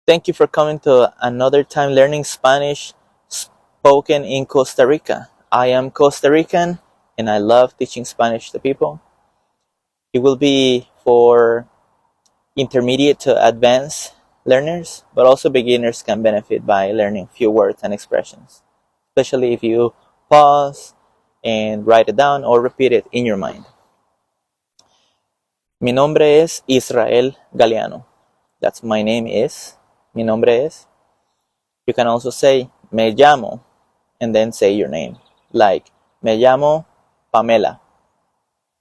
Thank you for coming to another time learning Spanish spoken in Costa Rica. I am Costa Rican and I love teaching Spanish to people. It will be for intermediate to advanced learners, but also beginners can benefit by learning few words and expressions, especially if you pause and write it down or repeat it in your mind. Mi nombre es Israel Galeano. That's my name is. Mi nombre es. You can also say me llamo and then say your name. Like me llamo Pamela.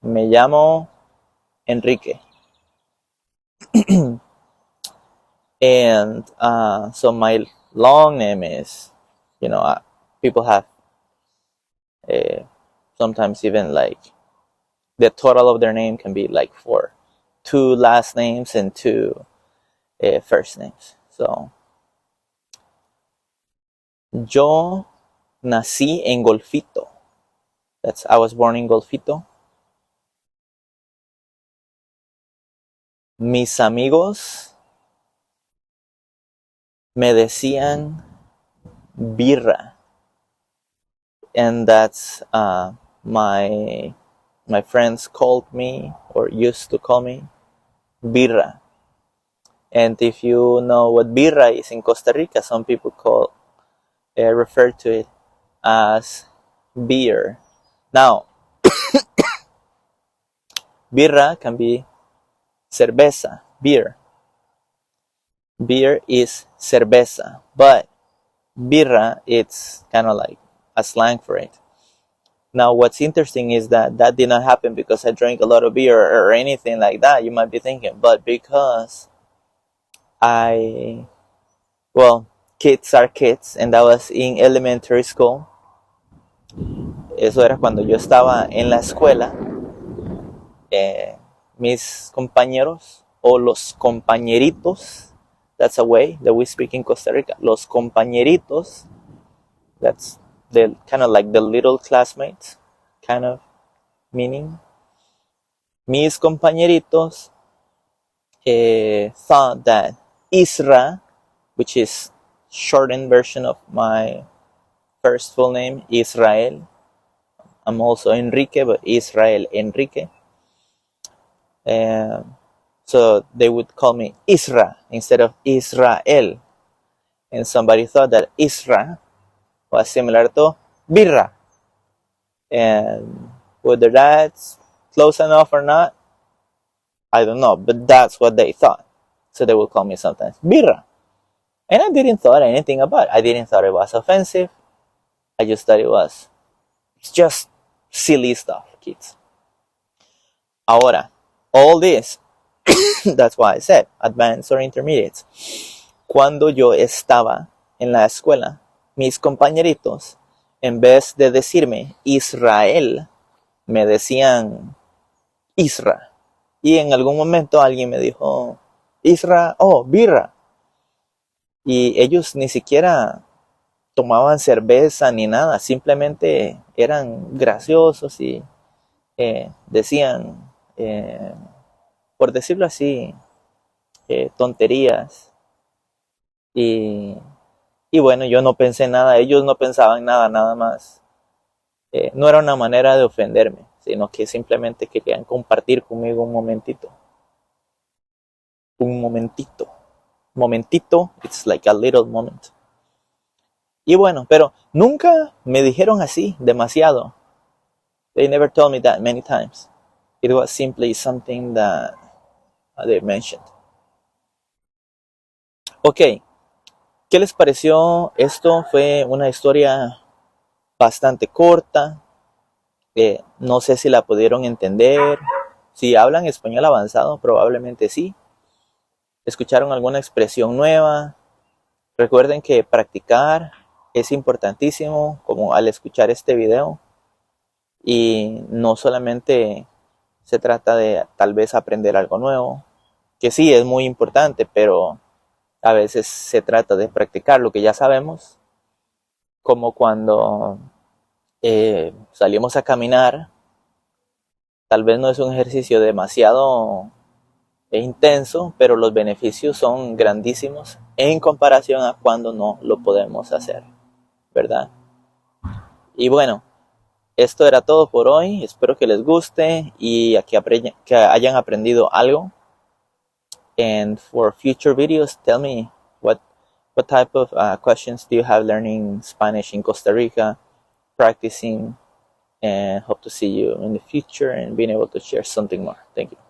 Me llamo Enrique. And so my long name is, people have sometimes even like the total of their name can be like 4. 2 last names and 2 first names. So, yo nací en Golfito. I was born in Golfito. Mis amigos me decían birra. And that's my friends called me or used to call me birra. And if you know what birra is in Costa Rica, some people refer to it as beer. Now, birra can be cerveza, beer. Beer is cerveza, but birra, it's kind of like a slang for it. Now, what's interesting is that did not happen because I drank a lot of beer or anything like that, you might be thinking, but because kids are kids, and that was in elementary school. Eso era cuando yo estaba en la escuela. Mis compañeros o los compañeritos, that's a way that we speak in Costa Rica. Los compañeritos, that's the kind of like the little classmates kind of meaning. Mis compañeritos thought that Isra, which is shortened version of my first full name, Israel. I'm also Enrique, but Israel Enrique. So they would call me Isra instead of Israel. And somebody thought that Isra was similar to birra. And whether that's close enough or not, I don't know, but that's what they thought. So they would call me sometimes birra. And I didn't thought anything about it. I didn't thought it was offensive. I just thought it's just silly stuff, kids. Ahora, all this, that's why I said advanced or intermediates. Cuando yo estaba en la escuela, mis compañeritos, en vez de decirme Israel, me decían Isra. Y en algún momento alguien me dijo Isra, birra. Y ellos ni siquiera tomaban cerveza ni nada, simplemente eran graciosos y decían, por decirlo así, tonterías. Y bueno, yo no pensé nada, ellos no pensaban nada más. No era una manera de ofenderme, sino que simplemente querían compartir conmigo un momentito. Momentito, it's like a little moment. Y bueno, pero nunca me dijeron así demasiado. They never told me that many times. It was simply something that they mentioned. Ok, ¿qué les pareció? Esto fue una historia bastante corta. No sé si la pudieron entender. Si hablan español avanzado, probablemente sí. ¿Escucharon alguna expresión nueva? Recuerden que practicar es importantísimo, como al escuchar este video. Y no solamente se trata de tal vez aprender algo nuevo, que sí es muy importante, pero a veces se trata de practicar lo que ya sabemos, como cuando salimos a caminar. Tal vez no es un ejercicio demasiado intenso, pero los beneficios son grandísimos en comparación a cuando no lo podemos hacer, ¿verdad? Y bueno, esto era todo por hoy. Espero que les guste y que hayan aprendido algo. And for future videos, tell me what type of questions do you have learning Spanish in Costa Rica, practicing, and hope to see you in the future and being able to share something more. Thank you.